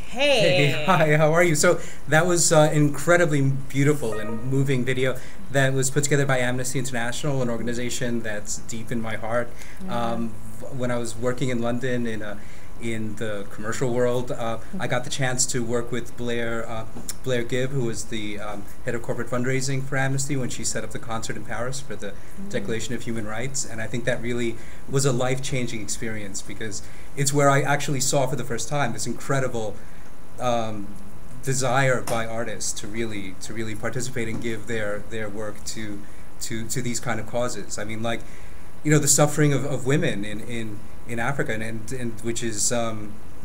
Hey, Hey. hi, how are you? So that was incredibly beautiful and moving video that was put together by Amnesty International, an organization that's deep in my heart. Yeah. When I was working in London in the commercial world, I got the chance to work with Blair Gibb, who was the head of corporate fundraising for Amnesty when she set up the concert in Paris for the Declaration of Human Rights. And I think that really was a life-changing experience because it's where I actually saw for the first time this incredible desire by artists to really participate and give their work to these kind of causes. I mean, like, the suffering of women in Africa and which is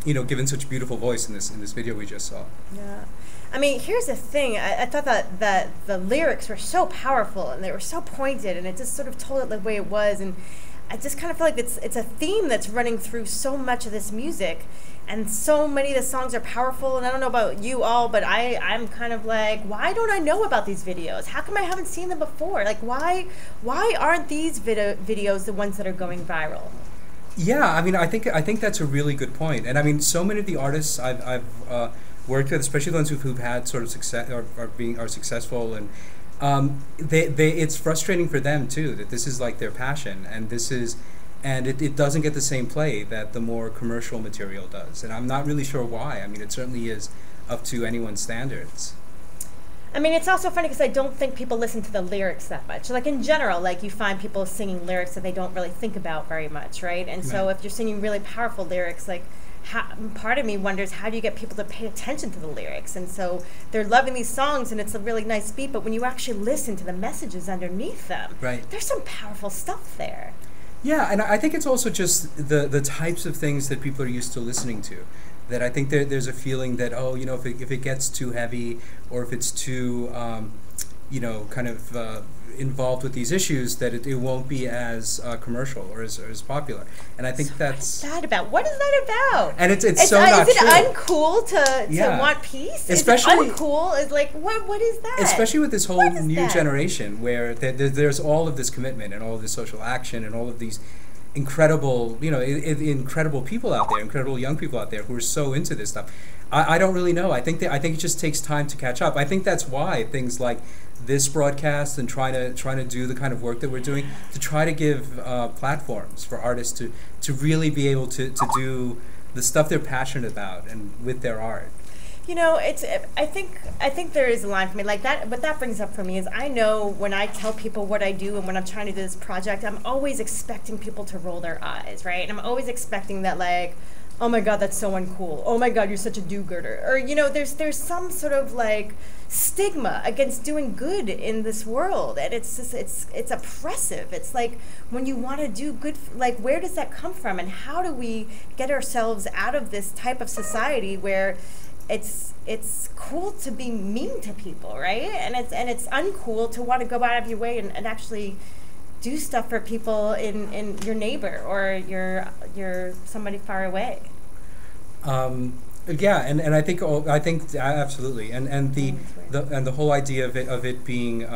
given such beautiful voice in this video we just saw. Yeah. I mean, here's the thing. I thought that the lyrics were so powerful and they were so pointed, and it just sort of told it the way it was. And I just kind of feel like it's a theme that's running through so much of this music. And so many of the songs are powerful, and I don't know about you all, but I'm kind of like, why don't I know about these videos? How come I haven't seen them before? Like, why aren't these videos the ones that are going viral? Yeah, I mean, I think that's a really good point. And I mean, so many of the artists I've worked with, especially the ones who've had sort of success or are successful, and it's frustrating for them too that this is like their passion, and it doesn't get the same play that the more commercial material does. And I'm not really sure why. I mean, it certainly is up to anyone's standards. I mean, it's also funny because I don't think people listen to the lyrics that much. Like, in general, like, you find people singing lyrics that they don't really think about very much, right? And so if you're singing really powerful lyrics, like, part of me wonders, how do you get people to pay attention to the lyrics? And so they're loving these songs and it's a really nice beat, but when you actually listen to the messages underneath them, there's some powerful stuff there. Yeah, and I think it's also just the types of things that people are used to listening to. That I think there's a feeling that, if it gets too heavy or if it's too, kind of involved with these issues, that it won't be as commercial or as popular. And I think so that's... What is that about? And it's so not true. Is it uncool to want peace? Especially, is it uncool? Is like, what is that? Especially with this whole new generation where there's all of this commitment and all of this social action and all of these incredible, incredible people out there, incredible young people out there who are so into this stuff. I don't really know. I think it just takes time to catch up. I think that's why things like this broadcast and trying to do the kind of work that we're doing to try to give platforms for artists to really be able to do the stuff they're passionate about and with their art. I think there is a line for me like that. What that brings up for me is, I know when I tell people what I do and when I'm trying to do this project, I'm always expecting people to roll their eyes, right? And I'm always expecting that, like, oh my God, that's so uncool. Oh my God, you're such a do-gooder. Or, there's some sort of like stigma against doing good in this world, and it's just, it's oppressive. It's like, when you want to do good, like, where does that come from, and how do we get ourselves out of this type of society where it's cool to be mean to people, right? And it's uncool to want to go out of your way and actually do stuff for people in your neighbor or your somebody far away. Yeah, and I think absolutely, and the whole idea of it being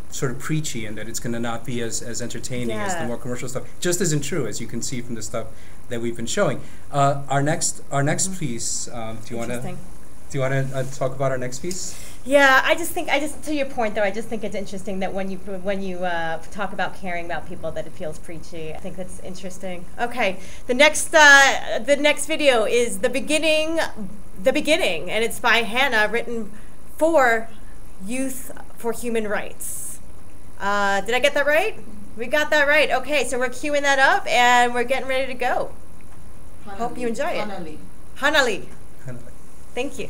sort of preachy, and that it's going to not be as entertaining as the more commercial stuff just isn't true, as you can see from the stuff that we've been showing. Our next piece. Do you want to talk about our next piece? Yeah, I just to your point though, I just think it's interesting that when you talk about caring about people, that it feels preachy. I think that's interesting. Okay, the next video is the beginning, and it's by Hannah, written for Youth for Human Rights. Did I get that right? We got that right. Okay, so we're queuing that up and we're getting ready to go. Hope you enjoy it. Hanali. Hanali. Thank you.